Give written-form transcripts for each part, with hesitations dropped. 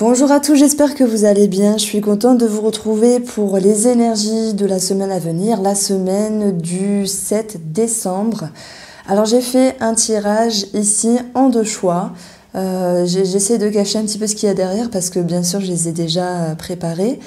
Bonjour à tous, j'espère que vous allez bien. Je suis contente de vous retrouver pour les énergies de la semaine à venir, la semaine du 7 décembre. Alors j'ai fait un tirage ici en deux choix. J'essaie de cacher un petit peu ce qu'il y a derrière parce que bien sûr je les ai déjà préparés.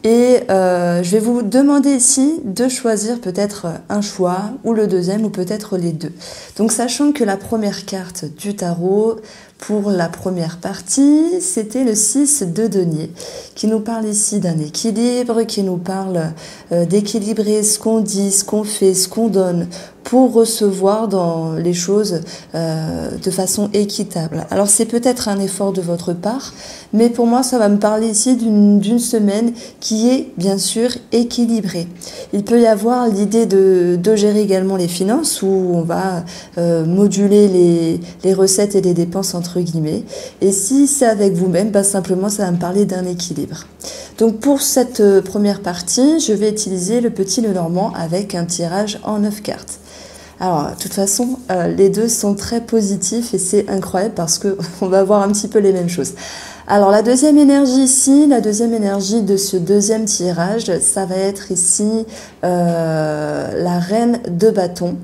Et je vais vous demander ici de choisir peut-être un choix ou le deuxième ou peut-être les deux. Donc sachant que la première carte du tarot pour la première partie, c'était le 6 de denier qui nous parle ici d'un équilibre, qui nous parle d'équilibrer ce qu'on dit, ce qu'on fait, ce qu'on donne pour recevoir dans les choses de façon équitable. Alors c'est peut-être un effort de votre part, mais pour moi ça va me parler ici d'une semaine qui est bien sûr équilibrée. Il peut y avoir l'idée de gérer également les finances où on va moduler les recettes et les dépenses entre guillemets. Et si c'est avec vous-même, simplement ça va me parler d'un équilibre. Donc pour cette première partie, je vais utiliser le petit Lenormand avec un tirage en 9 cartes. Alors, de toute façon, les deux sont très positifs et c'est incroyable parce qu'on va voir un petit peu les mêmes choses. Alors, la deuxième énergie ici, la deuxième énergie de ce deuxième tirage, ça va être ici la reine de bâton.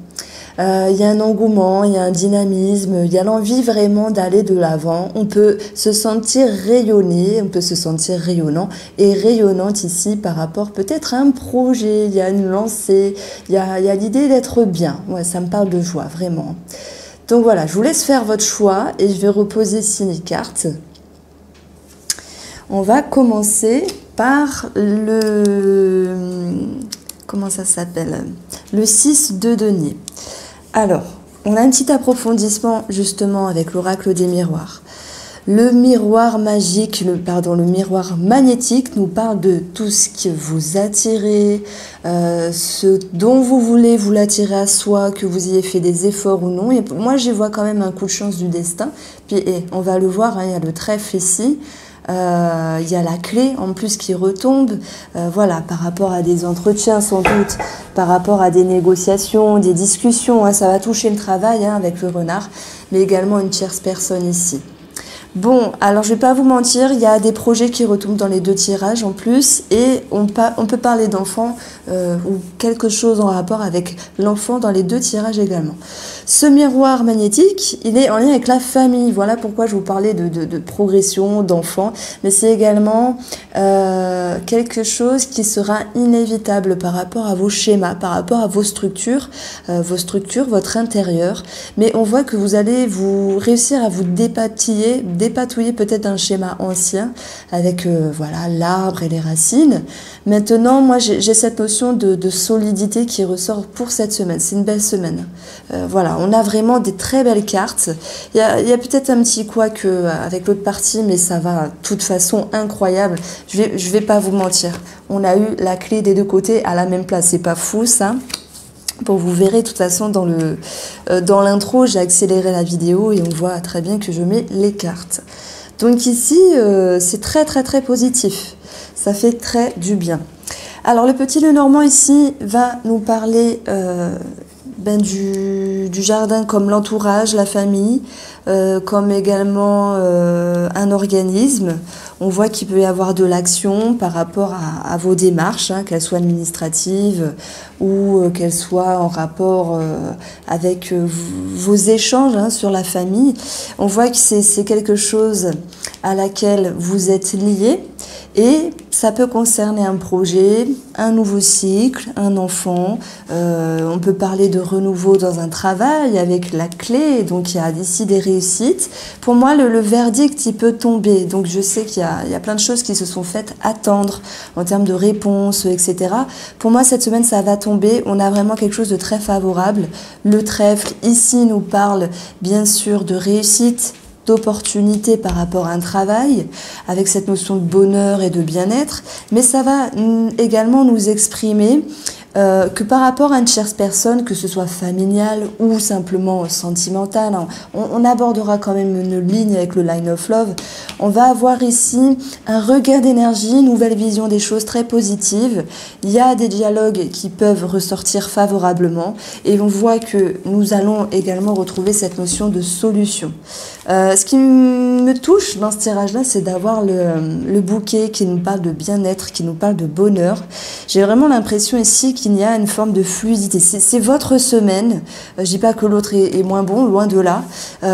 Il y a un engouement, il y a un dynamisme, il y a l'envie vraiment d'aller de l'avant. On peut se sentir rayonné, on peut se sentir rayonnant et rayonnante ici par rapport peut-être à un projet, il y a une lancée, il y a l'idée d'être bien. Ouais, ça me parle de joie, vraiment. Donc voilà, je vous laisse faire votre choix et je vais reposer ici les cartes. On va commencer par comment ça s'appelle? Le 6 de denier. Alors, on a un petit approfondissement justement avec l'oracle des miroirs. Le miroir magique, le miroir magnétique nous parle de tout ce que vous attirez, ce dont vous voulez vous l'attirer à soi, que vous ayez fait des efforts ou non. Et moi, j'y vois quand même un coup de chance du destin. Puis, on va le voir, hein, il y a le trèfle ici. Il y a la clé en plus qui retombe, voilà, par rapport à des entretiens sans doute, par rapport à des négociations, des discussions, hein, ça va toucher le travail hein, avec le renard, mais également une tierce personne ici. Bon, alors je vais pas vous mentir, il y a des projets qui retombent dans les deux tirages en plus et on peut parler d'enfants ou quelque chose en rapport avec l'enfant dans les deux tirages également. Ce miroir magnétique, il est en lien avec la famille, voilà pourquoi je vous parlais de progression, d'enfants, mais c'est également quelque chose qui sera inévitable par rapport à vos schémas, par rapport à vos structures, votre intérieur, mais on voit que vous allez réussir à vous dépatouiller peut-être un schéma ancien avec voilà l'arbre et les racines. Maintenant, moi j'ai cette notion de solidité qui ressort pour cette semaine. C'est une belle semaine. Voilà, on a vraiment des très belles cartes. Il y a peut-être un petit couac avec l'autre partie, mais ça va de toute façon incroyable. Je vais pas vous mentir. On a eu la clé des deux côtés à la même place. C'est pas fou ça. Bon, vous verrez de toute façon dans l'intro, j'ai accéléré la vidéo et on voit très bien que je mets les cartes. Donc ici, c'est très très très positif. Ça fait très du bien. Alors le petit Lenormand ici va nous parler du jardin comme l'entourage, la famille, comme également un organisme. On voit qu'il peut y avoir de l'action par rapport à vos démarches, hein, qu'elles soient administratives ou qu'elles soient en rapport avec vos échanges hein, sur la famille. On voit que c'est quelque chose à laquelle vous êtes liés et ça peut concerner un projet, un nouveau cycle, un enfant. On peut parler de renouveau dans un travail avec la clé, donc il y a ici des réussites. Pour moi, le verdict, il peut tomber. Donc je sais qu'il y a plein de choses qui se sont faites attendre en termes de réponses, etc. Pour moi, cette semaine, ça va tomber. On a vraiment quelque chose de très favorable. Le trèfle, ici, nous parle bien sûr de réussite, d'opportunité par rapport à un travail, avec cette notion de bonheur et de bien-être, mais ça va également nous exprimer que par rapport à une tierce personne, que ce soit familiale ou simplement sentimentale, hein, on abordera quand même une ligne avec le line of love. On va avoir ici un regain d'énergie, une nouvelle vision des choses très positive. Il y a des dialogues qui peuvent ressortir favorablement et on voit que nous allons également retrouver cette notion de solution. Ce qui me touche dans ce tirage-là, c'est d'avoir le bouquet qui nous parle de bien-être, qui nous parle de bonheur. J'ai vraiment l'impression ici qu'il y a une forme de fluidité. C'est votre semaine. Je dis pas que l'autre est moins bon, loin de là,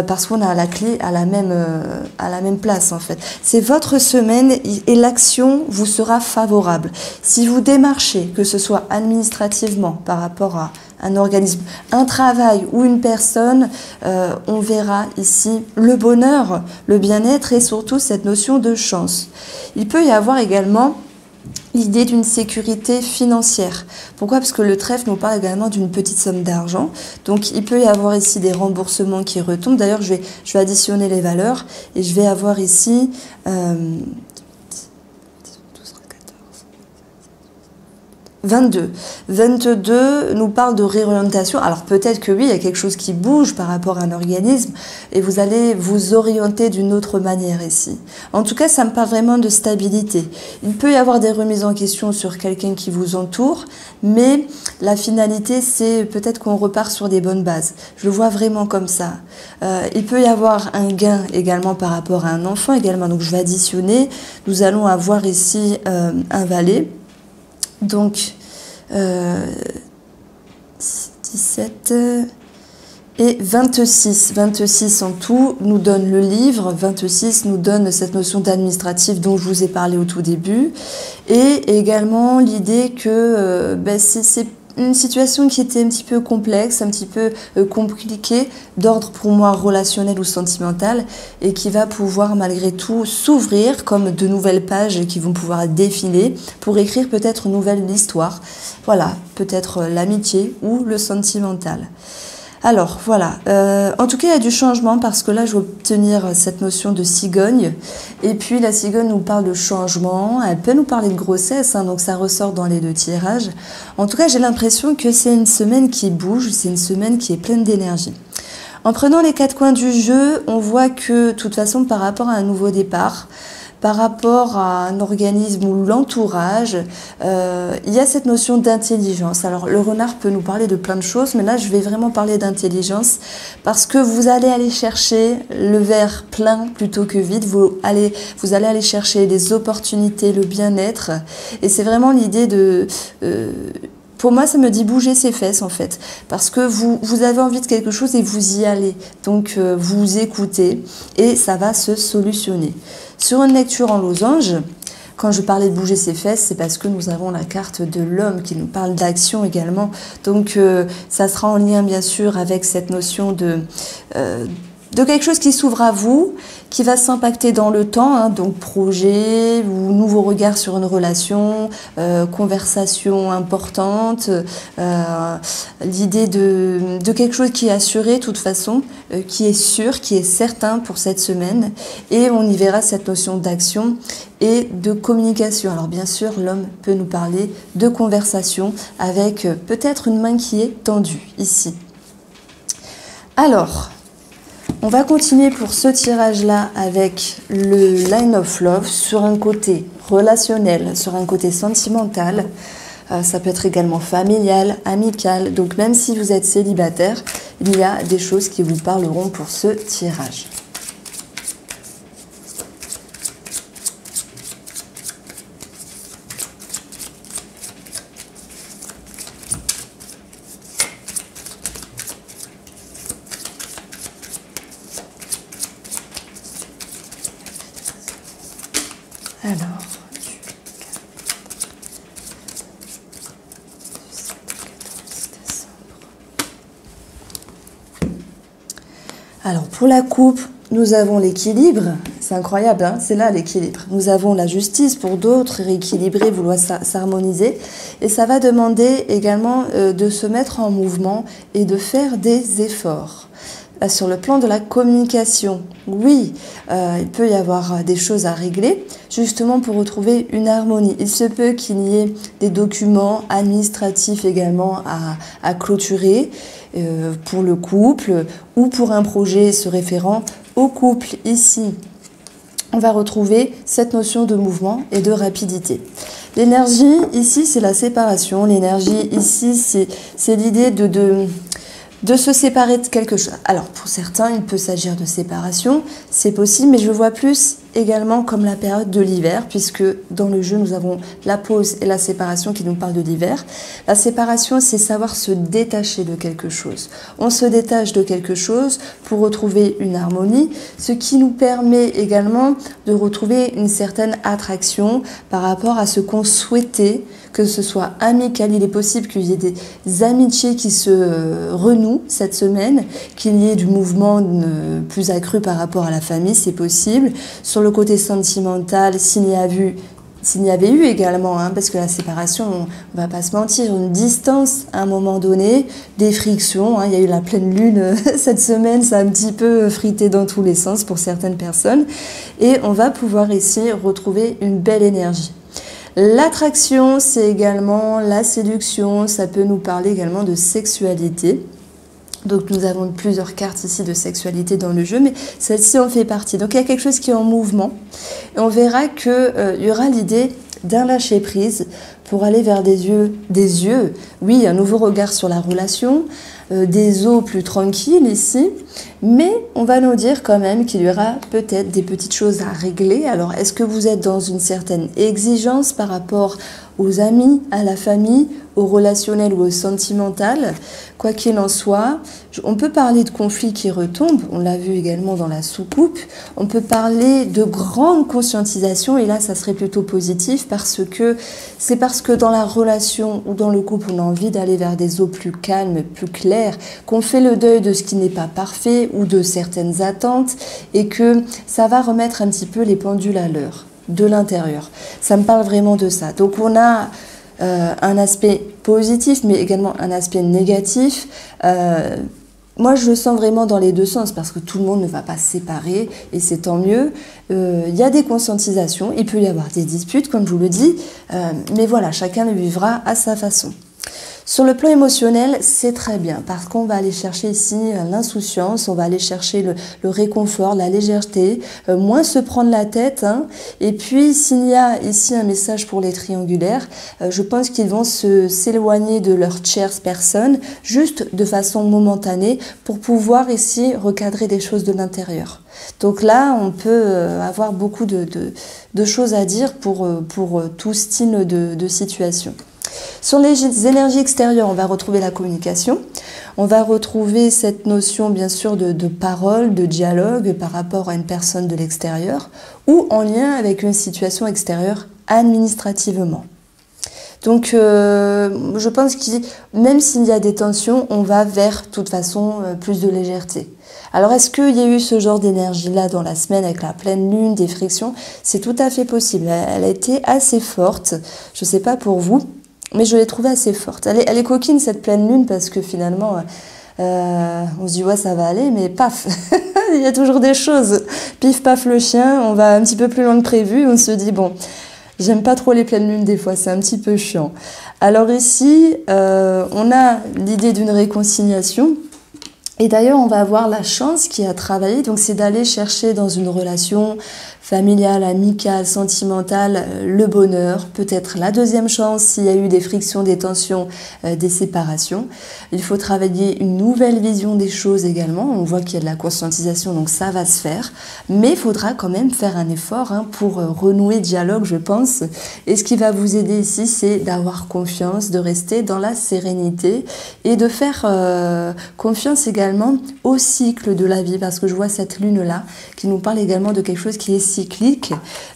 parce qu'on a la clé à la même place en fait. C'est votre semaine et l'action vous sera favorable. Si vous démarchez, que ce soit administrativement par rapport à un organisme, un travail ou une personne, on verra ici le bonheur, le bien-être et surtout cette notion de chance. Il peut y avoir également l'idée d'une sécurité financière. Pourquoi? Parce que le trèfle nous parle également d'une petite somme d'argent. Donc il peut y avoir ici des remboursements qui retombent. D'ailleurs, je vais additionner les valeurs et je vais avoir ici 22. 22 nous parle de réorientation. Alors peut-être que oui, il y a quelque chose qui bouge par rapport à un organisme et vous allez vous orienter d'une autre manière ici. En tout cas, ça me parle vraiment de stabilité. Il peut y avoir des remises en question sur quelqu'un qui vous entoure, mais la finalité, c'est peut-être qu'on repart sur des bonnes bases. Je le vois vraiment comme ça. Il peut y avoir un gain également par rapport à un enfant également. Donc je vais additionner. Nous allons avoir ici un valet. Donc, 17 et 26. 26 en tout nous donne le livre. 26 nous donne cette notion d'administratif dont je vous ai parlé au tout début. Et également l'idée que c'est une situation qui était un petit peu complexe, un petit peu compliquée, d'ordre pour moi relationnel ou sentimental, et qui va pouvoir malgré tout s'ouvrir comme de nouvelles pages qui vont pouvoir défiler pour écrire peut-être une nouvelle histoire. Voilà, peut-être l'amitié ou le sentimental. Alors voilà, en tout cas il y a du changement parce que là je vais obtenir cette notion de cigogne et puis la cigogne nous parle de changement, elle peut nous parler de grossesse, hein, donc ça ressort dans les deux tirages. En tout cas j'ai l'impression que c'est une semaine qui bouge, c'est une semaine qui est pleine d'énergie. En prenant les quatre coins du jeu, on voit que de toute façon par rapport à un nouveau départ, par rapport à un organisme ou l'entourage, il y a cette notion d'intelligence. Alors le renard peut nous parler de plein de choses, mais là je vais vraiment parler d'intelligence parce que vous allez aller chercher le verre plein plutôt que vide, vous allez aller chercher des opportunités, le bien-être, et c'est vraiment l'idée de... pour moi, ça me dit bouger ses fesses en fait, parce que vous avez envie de quelque chose et vous y allez, donc vous écoutez et ça va se solutionner. Sur une lecture en losange, quand je parlais de bouger ses fesses, c'est parce que nous avons la carte de l'homme qui nous parle d'action également, donc ça sera en lien bien sûr avec cette notion de quelque chose qui s'ouvre à vous, qui va s'impacter dans le temps, hein, donc projet ou nouveau regard sur une relation, conversation importante, l'idée de quelque chose qui est assuré de toute façon, qui est sûr, qui est certain pour cette semaine, et on y verra cette notion d'action et de communication. Alors bien sûr, l'homme peut nous parler de conversation avec peut-être une main qui est tendue ici. Alors, on va continuer pour ce tirage-là avec le line of love sur un côté relationnel, sur un côté sentimental. Ça peut être également familial, amical. Donc même si vous êtes célibataire, il y a des choses qui vous parleront pour ce tirage. Alors, pour la coupe, nous avons l'équilibre. C'est incroyable, hein, c'est là l'équilibre. Nous avons la justice pour d'autres, rééquilibrer, vouloir s'harmoniser. Et ça va demander également de se mettre en mouvement et de faire des efforts. Sur le plan de la communication, oui, il peut y avoir des choses à régler, justement pour retrouver une harmonie. Il se peut qu'il y ait des documents administratifs également à clôturer pour le couple ou pour un projet se référant au couple. Ici, on va retrouver cette notion de mouvement et de rapidité. L'énergie, ici, c'est la séparation. L'énergie, ici, c'est l'idée de se séparer de quelque chose. Alors, pour certains, il peut s'agir de séparation, c'est possible, mais je vois plus également comme la période de l'hiver, puisque dans le jeu, nous avons la pause et la séparation qui nous parlent de l'hiver. La séparation, c'est savoir se détacher de quelque chose. On se détache de quelque chose pour retrouver une harmonie, ce qui nous permet également de retrouver une certaine attraction par rapport à ce qu'on souhaitait, que ce soit amical. Il est possible qu'il y ait des amitiés qui se renouent cette semaine, qu'il y ait du mouvement plus accru par rapport à la famille, c'est possible. Sur le côté sentimental, s'il y avait eu également, parce que la séparation, on ne va pas se mentir, une distance à un moment donné, des frictions, il y a eu la pleine lune cette semaine, ça a un petit peu frité dans tous les sens pour certaines personnes, et on va pouvoir ici retrouver une belle énergie. L'attraction, c'est également la séduction, ça peut nous parler également de sexualité. Donc nous avons plusieurs cartes ici de sexualité dans le jeu, mais celle-ci en fait partie. Donc il y a quelque chose qui est en mouvement, et on verra qu'il y aura l'idée d'un lâcher-prise pour aller vers des yeux, oui, un nouveau regard sur la relation, des eaux plus tranquilles ici, mais on va nous dire quand même qu'il y aura peut-être des petites choses à régler. Alors, est-ce que vous êtes dans une certaine exigence par rapport aux amis, à la famille, au relationnel ou au sentimental? Quoi qu'il en soit, on peut parler de conflits qui retombent, on l'a vu également dans la soucoupe, on peut parler de grande conscientisation, et là ça serait plutôt positif parce que c'est parce que dans la relation ou dans le couple on a envie d'aller vers des eaux plus calmes, plus claires, qu'on fait le deuil de ce qui n'est pas parfait ou de certaines attentes, et que ça va remettre un petit peu les pendules à l'heure de l'intérieur. Ça me parle vraiment de ça. Donc on a un aspect positif, mais également un aspect négatif. Moi, je le sens vraiment dans les deux sens, parce que tout le monde ne va pas se séparer, et c'est tant mieux. Il y a des conscientisations, il peut y avoir des disputes, comme je vous le dis, mais voilà, chacun le vivra à sa façon. Sur le plan émotionnel, c'est très bien, parce qu'on va aller chercher ici l'insouciance, on va aller chercher le réconfort, la légèreté, moins se prendre la tête. Et puis, s'il y a ici un message pour les triangulaires, je pense qu'ils vont s'éloigner de leur tierce personne, juste de façon momentanée, pour pouvoir ici recadrer des choses de l'intérieur. Donc là, on peut avoir beaucoup de choses à dire pour tout style de situation. Sur les énergies extérieures, on va retrouver la communication, on va retrouver cette notion bien sûr de parole, de dialogue par rapport à une personne de l'extérieur ou en lien avec une situation extérieure administrativement. Donc je pense que même s'il y a des tensions, on va vers de toute façon plus de légèreté. Alors est-ce qu'il y a eu ce genre d'énergie-là dans la semaine avec la pleine lune, des frictions? C'est tout à fait possible, elle a été assez forte, je ne sais pas pour vous. Mais je l'ai trouvée assez forte. Elle est coquine cette pleine lune parce que finalement, on se dit ouais ça va aller, mais paf, il y a toujours des choses. Pif paf le chien, on va un petit peu plus loin que prévu, on se dit bon, j'aime pas trop les pleines lunes des fois, c'est un petit peu chiant. Alors ici, on a l'idée d'une réconciliation. Et d'ailleurs, on va avoir la chance qui a travaillé, donc c'est d'aller chercher dans une relation familiale, amicale, sentimentale, le bonheur, peut-être la deuxième chance s'il y a eu des frictions, des tensions, des séparations. Il faut travailler une nouvelle vision des choses également, on voit qu'il y a de la conscientisation, donc ça va se faire, mais il faudra quand même faire un effort pour renouer dialogue, je pense. Et ce qui va vous aider ici, c'est d'avoir confiance, de rester dans la sérénité et de faire confiance également au cycle de la vie, parce que je vois cette lune-là qui nous parle également de quelque chose qui est cyclique.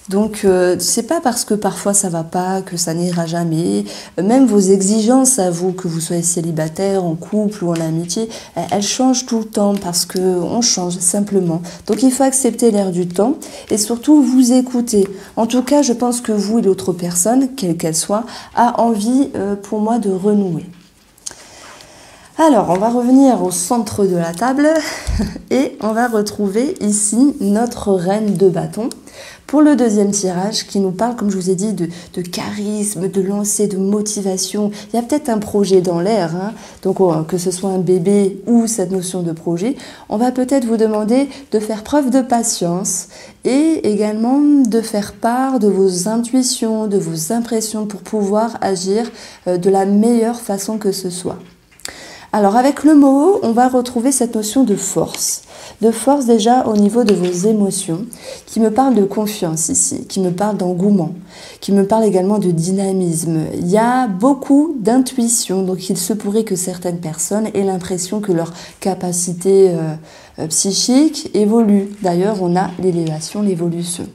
Donc c'est pas parce que parfois ça va pas que ça n'ira jamais. Même vos exigences à vous, que vous soyez célibataire, en couple ou en amitié, elles changent tout le temps parce que on change simplement. Donc il faut accepter l'air du temps et surtout vous écouter. En tout cas, je pense que vous et l'autre personne, quelle qu'elle soit, a envie pour moi de renouer. Alors, on va revenir au centre de la table et on va retrouver ici notre reine de bâton pour le deuxième tirage qui nous parle, comme je vous ai dit, de charisme, de lancer, de motivation. Il y a peut-être un projet dans l'air, hein. Donc que ce soit un bébé ou cette notion de projet, on va peut-être vous demander de faire preuve de patience et également de faire part de vos intuitions, de vos impressions pour pouvoir agir de la meilleure façon que ce soit. Alors avec le mot, on va retrouver cette notion de force déjà au niveau de vos émotions, qui me parle de confiance ici, qui me parle d'engouement, qui me parle également de dynamisme. Il y a beaucoup d'intuition, donc il se pourrait que certaines personnes aient l'impression que leur capacité psychique évolue. D'ailleurs, on a l'élévation, l'évolution.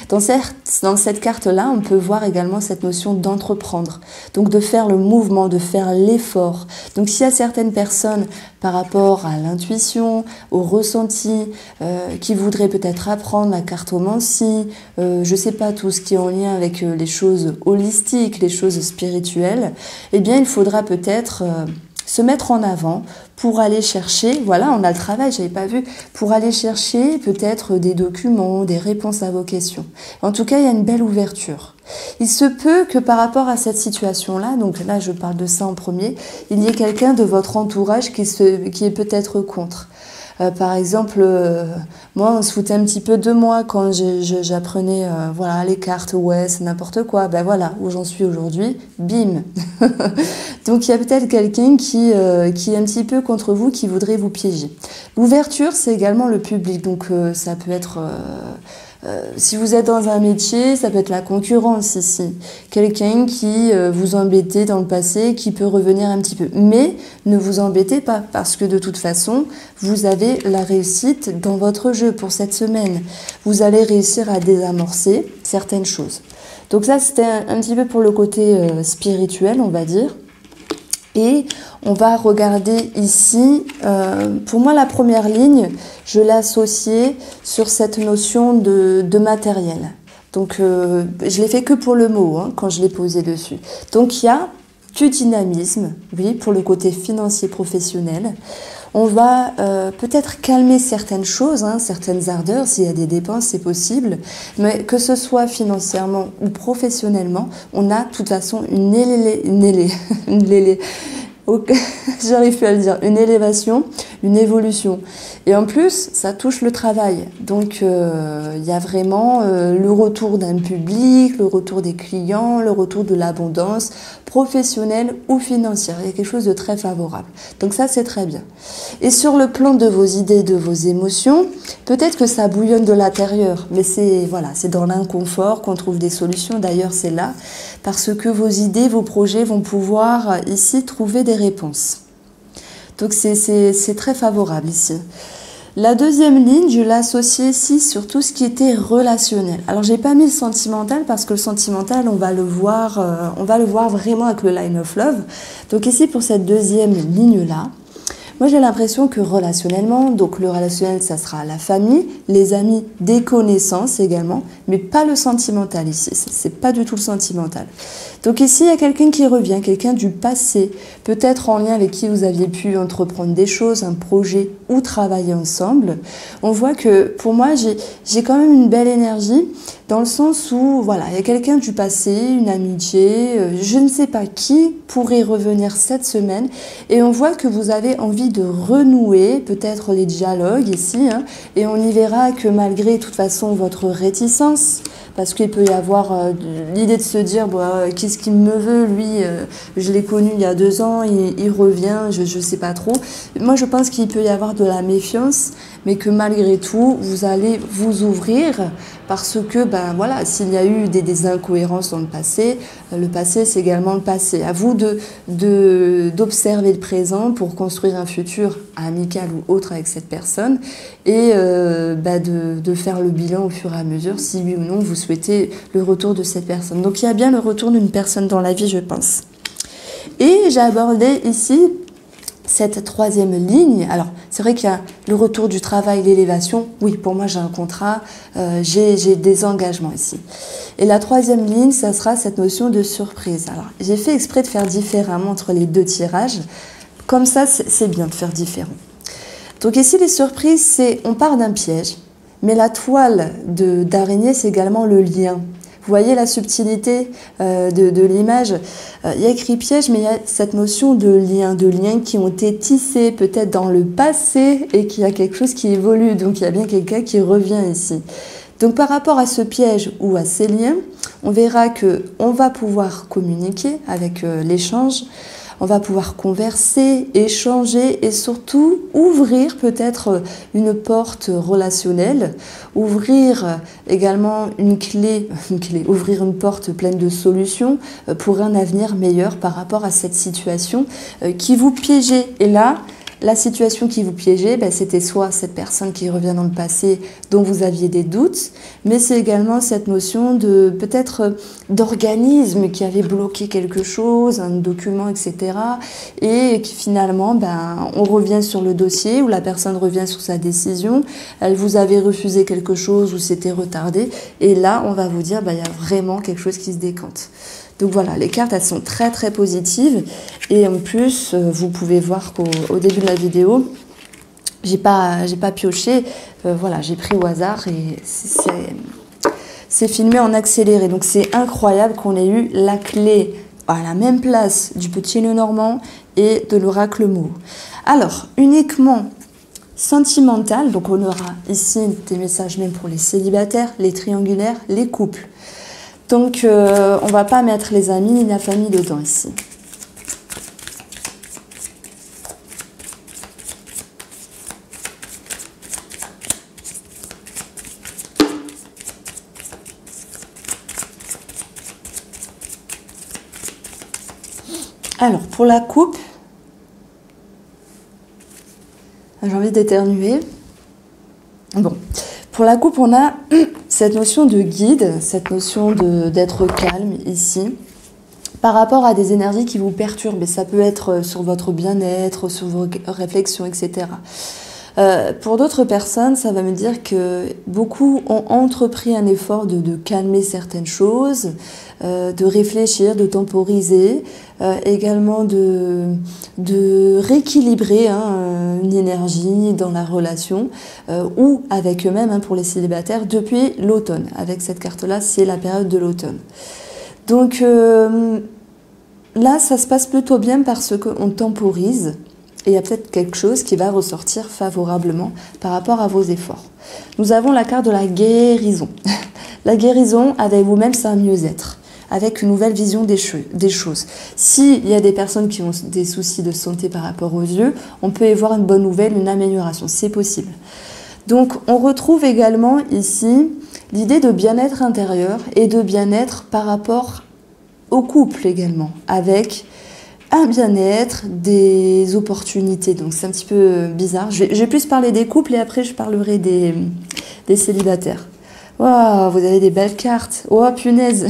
Dans cette carte-là, on peut voir également cette notion d'entreprendre, donc de faire le mouvement, de faire l'effort. Donc s'il y a certaines personnes par rapport à l'intuition, au ressenti, qui voudraient peut-être apprendre la cartomancie, je ne sais pas, tout ce qui est en lien avec les choses holistiques, les choses spirituelles, eh bien il faudra peut-être se mettre en avant pour aller chercher, voilà, on a le travail, j'avais pas vu, pour aller chercher peut-être des documents, des réponses à vos questions. En tout cas, il y a une belle ouverture. Il se peut que par rapport à cette situation-là, donc là je parle de ça en premier, il y ait quelqu'un de votre entourage qui est peut-être contre. Par exemple, moi, on se foutait un petit peu de moi quand j'apprenais voilà, les cartes, ouais, c'est n'importe quoi. Ben voilà, où j'en suis aujourd'hui, bim. Donc, il y a peut-être quelqu'un qui est un petit peu contre vous, qui voudrait vous piéger. L'ouverture, c'est également le public. Donc, ça peut être... si vous êtes dans un métier, ça peut être la concurrence ici. Quelqu'un qui vous embêtait dans le passé, qui peut revenir un petit peu. Mais ne vous embêtez pas, parce que de toute façon, vous avez la réussite dans votre jeu pour cette semaine. Vous allez réussir à désamorcer certaines choses. Donc ça, c'était un petit peu pour le côté spirituel, on va dire. Et on va regarder ici, pour moi la première ligne, je l'ai associée sur cette notion de matériel. Donc je l'ai fait que pour le mot, hein, quand je l'ai posé dessus. Donc il y a du dynamisme, oui, pour le côté financier professionnel. On va peut-être calmer certaines choses, hein, certaines ardeurs, s'il y a des dépenses, c'est possible. Mais que ce soit financièrement ou professionnellement, on a de toute façon j'arrive plus à le dire, une élévation, une évolution. Et en plus, ça touche le travail. Donc, il y a vraiment le retour d'un public, le retour des clients, le retour de l'abondance professionnelle ou financière. Il y a quelque chose de très favorable. Donc ça, c'est très bien. Et sur le plan de vos idées, de vos émotions, peut-être que ça bouillonne de l'intérieur. Mais c'est voilà, c'est dans l'inconfort qu'on trouve des solutions. D'ailleurs, c'est là. Parce que vos idées, vos projets vont pouvoir ici trouver des réponses. Donc c'est très favorable ici. La deuxième ligne, je l'ai associée ici sur tout ce qui était relationnel. Alors j'ai pas mis le sentimental parce que le sentimental, on va le voir vraiment avec le line of love. Donc ici pour cette deuxième ligne-là, moi j'ai l'impression que relationnellement, donc le relationnel ça sera la famille, les amis, des connaissances également, mais pas le sentimental ici, c'est pas du tout le sentimental. Donc ici il y a quelqu'un qui revient, quelqu'un du passé, peut-être en lien avec qui vous aviez pu entreprendre des choses, un projet ou travailler ensemble. On voit que pour moi j'ai quand même une belle énergie dans le sens où voilà, il y a quelqu'un du passé, une amitié, je ne sais pas qui pourrait revenir cette semaine et on voit que vous avez envie de renouer peut-être les dialogues ici, hein, et on y verra que malgré de toute façon votre réticence, parce qu'il peut y avoir l'idée de se dire qu'est-ce qu'il me veut, lui, je l'ai connu il y a 2 ans, il revient, je ne sais pas trop. Moi je pense qu'il peut y avoir de la méfiance, mais que malgré tout, vous allez vous ouvrir parce que voilà, s'il y a eu des incohérences dans le passé c'est également le passé. À vous d'observer le présent pour construire un futur amical ou autre avec cette personne et de faire le bilan au fur et à mesure si oui ou non vous souhaitez le retour de cette personne. Donc il y a bien le retour d'une personne dans la vie, je pense. Et j'ai abordé ici cette troisième ligne. Alors c'est vrai qu'il y a le retour du travail, l'élévation. Oui, pour moi j'ai un contrat, j'ai des engagements ici. Et la troisième ligne, ça sera cette notion de surprise. Alors j'ai fait exprès de faire différemment entre les 2 tirages. comme ça, c'est bien de faire différent. Donc ici, les surprises, c'est on part d'un piège, mais la toile d'araignée, c'est également le lien. Vous voyez la subtilité de l'image. Il y a écrit piège, mais il y a cette notion de liens qui ont été tissés peut-être dans le passé et qu'il y a quelque chose qui évolue. Donc il y a bien quelqu'un qui revient ici. Donc par rapport à ce piège ou à ces liens, on verra qu'on va pouvoir communiquer avec l'échange, on va pouvoir converser, échanger et surtout ouvrir peut-être une porte relationnelle, ouvrir également une clé, ouvrir une porte pleine de solutions pour un avenir meilleur par rapport à cette situation qui vous piégeait. Et là, la situation qui vous piégeait, c'était soit cette personne qui revient dans le passé dont vous aviez des doutes, mais c'est également cette notion de peut-être d'organisme qui avait bloqué quelque chose, un document, etc. Et qui finalement, on revient sur le dossier ou la personne revient sur sa décision, elle vous avait refusé quelque chose ou c'était retardé. Et là, on va vous dire, il y a vraiment quelque chose qui se décante. Donc voilà, les cartes, elles sont très très positives et en plus, vous pouvez voir qu'au début de la vidéo, j'ai pas pioché, voilà, j'ai pris au hasard et c'est filmé en accéléré. Donc c'est incroyable qu'on ait eu la clé à la même place du petit nœud normand et de l'oracle mot. Alors, uniquement sentimental, donc on aura ici des messages même pour les célibataires, les triangulaires, les couples. Donc, on ne va pas mettre les amis ni la famille dedans ici. Alors, pour la coupe, j'ai envie d'éternuer. Bon. Pour la coupe, on a cette notion de guide, cette notion d'être calme ici, par rapport à des énergies qui vous perturbent. Et ça peut être sur votre bien-être, sur vos réflexions, etc. Pour d'autres personnes, ça va me dire que beaucoup ont entrepris un effort de calmer certaines choses, de réfléchir, de temporiser, également de rééquilibrer une énergie dans la relation ou avec eux-mêmes pour les célibataires depuis l'automne. Avec cette carte-là, c'est la période de l'automne. Donc là, ça se passe plutôt bien parce qu'on temporise. Et il y a peut-être quelque chose qui va ressortir favorablement par rapport à vos efforts. Nous avons la carte de la guérison. La guérison avec vous-même, c'est un mieux-être, avec une nouvelle vision des choses. S'il y a des personnes qui ont des soucis de santé par rapport aux yeux, on peut y voir une bonne nouvelle, une amélioration, c'est possible. Donc on retrouve également ici l'idée de bien-être intérieur et de bien-être par rapport au couple également, avec un bien-être, des opportunités. Donc c'est un petit peu bizarre. Je vais plus parler des couples et après je parlerai des célibataires. Waouh, vous avez des belles cartes. Oh punaise.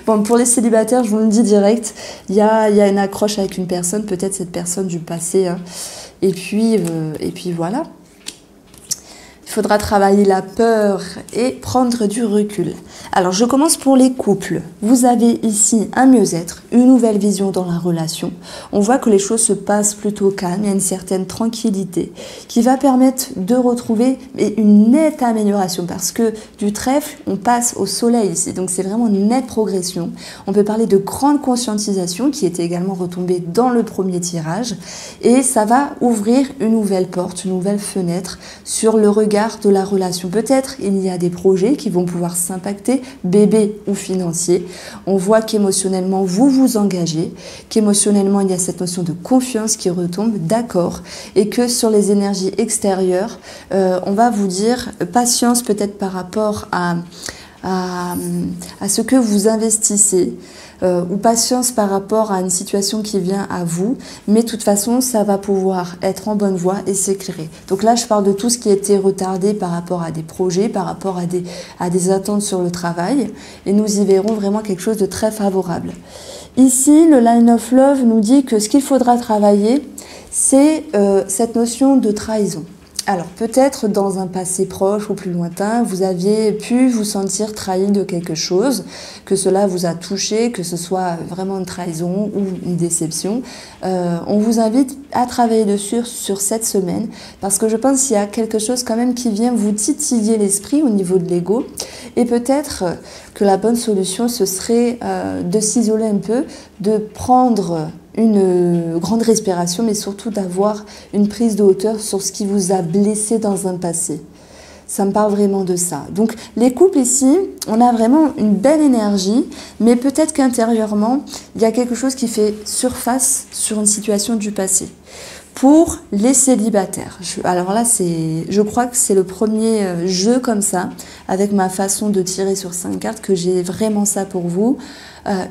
Bon, pour les célibataires, je vous le dis direct, il y a une accroche avec une personne, peut-être cette personne du passé. Et puis voilà. Il faudra travailler la peur et prendre du recul. Alors, je commence pour les couples. Vous avez ici un mieux-être, une nouvelle vision dans la relation. On voit que les choses se passent plutôt calmes, il y a une certaine tranquillité qui va permettre de retrouver une nette amélioration parce que du trèfle, on passe au soleil ici. Donc, c'est vraiment une nette progression. On peut parler de grande conscientisation qui était également retombée dans le premier tirage et ça va ouvrir une nouvelle porte, une nouvelle fenêtre sur le regard de la relation. Peut-être il y a des projets qui vont pouvoir s'impacter, bébé ou financier. On voit qu'émotionnellement vous vous engagez, qu'émotionnellement il y a cette notion de confiance qui retombe, d'accord, et que sur les énergies extérieures, on va vous dire patience peut-être par rapport à ce que vous investissez. Ou patience par rapport à une situation qui vient à vous, mais de toute façon, ça va pouvoir être en bonne voie et s'éclairer. Donc là, je parle de tout ce qui a été retardé par rapport à des projets, par rapport à des attentes sur le travail, et nous y verrons vraiment quelque chose de très favorable. Ici, le Line of Love nous dit que ce qu'il faudra travailler, c'est cette notion de trahison. Alors peut-être dans un passé proche ou plus lointain, vous aviez pu vous sentir trahi de quelque chose, que cela vous a touché, que ce soit vraiment une trahison ou une déception. On vous invite à travailler dessus sur cette semaine parce que je pense qu'il y a quelque chose quand même qui vient vous titiller l'esprit au niveau de l'ego et peut-être que la bonne solution ce serait de s'isoler un peu, de prendre une grande respiration, mais surtout d'avoir une prise de hauteur sur ce qui vous a blessé dans un passé. Ça me parle vraiment de ça. Donc les couples ici, on a vraiment une belle énergie, mais peut-être qu'intérieurement, il y a quelque chose qui fait surface sur une situation du passé. Pour les célibataires, alors là, je crois que c'est le premier jeu comme ça, avec ma façon de tirer sur 5 cartes, que j'ai vraiment ça pour vous.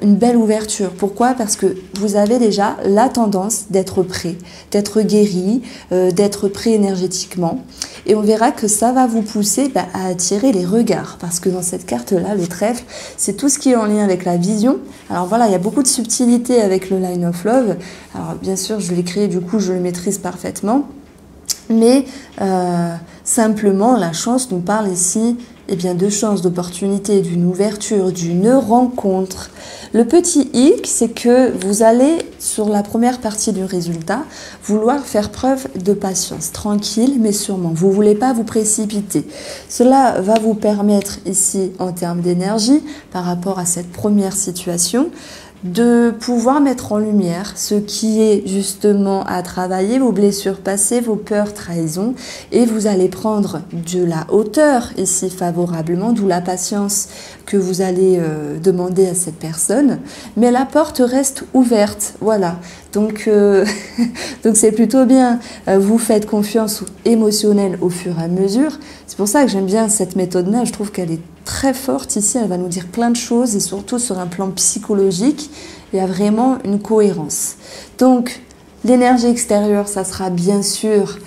Une belle ouverture. Pourquoi? Parce que vous avez déjà la tendance d'être prêt, d'être guéri, d'être prêt énergétiquement. Et on verra que ça va vous pousser à attirer les regards. Parce que dans cette carte-là, le trèfle, c'est tout ce qui est en lien avec la vision. Alors voilà, il y a beaucoup de subtilité avec le Line of Love. Alors bien sûr, je l'ai créé, du coup, je le maîtrise parfaitement. Mais simplement, la chance nous parle ici de chance, d'opportunité, d'une ouverture, d'une rencontre. Le petit hic, c'est que vous allez, sur la première partie du résultat, vouloir faire preuve de patience, tranquille mais sûrement. Vous ne voulez pas vous précipiter. Cela va vous permettre ici, en termes d'énergie, par rapport à cette première situation, de pouvoir mettre en lumière ce qui est justement à travailler, vos blessures passées, vos peurs, trahisons, et vous allez prendre de la hauteur ici favorablement, d'où la patience que vous allez demander à cette personne, mais la porte reste ouverte, voilà. Donc c'est plutôt bien, vous faites confiance émotionnelle au fur et à mesure. C'est pour ça que j'aime bien cette méthode-là, je trouve qu'elle est très forte ici, elle va nous dire plein de choses et surtout sur un plan psychologique, il y a vraiment une cohérence. Donc l'énergie extérieure, ça sera bien sûr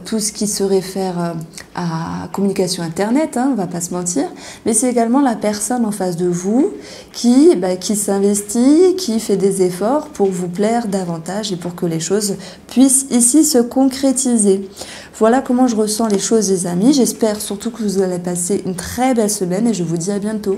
tout ce qui se réfère à communication internet, on ne va pas se mentir, mais c'est également la personne en face de vous qui s'investit, qui fait des efforts pour vous plaire davantage et pour que les choses puissent ici se concrétiser. Voilà comment je ressens les choses, les amis. J'espère surtout que vous allez passer une très belle semaine et je vous dis à bientôt.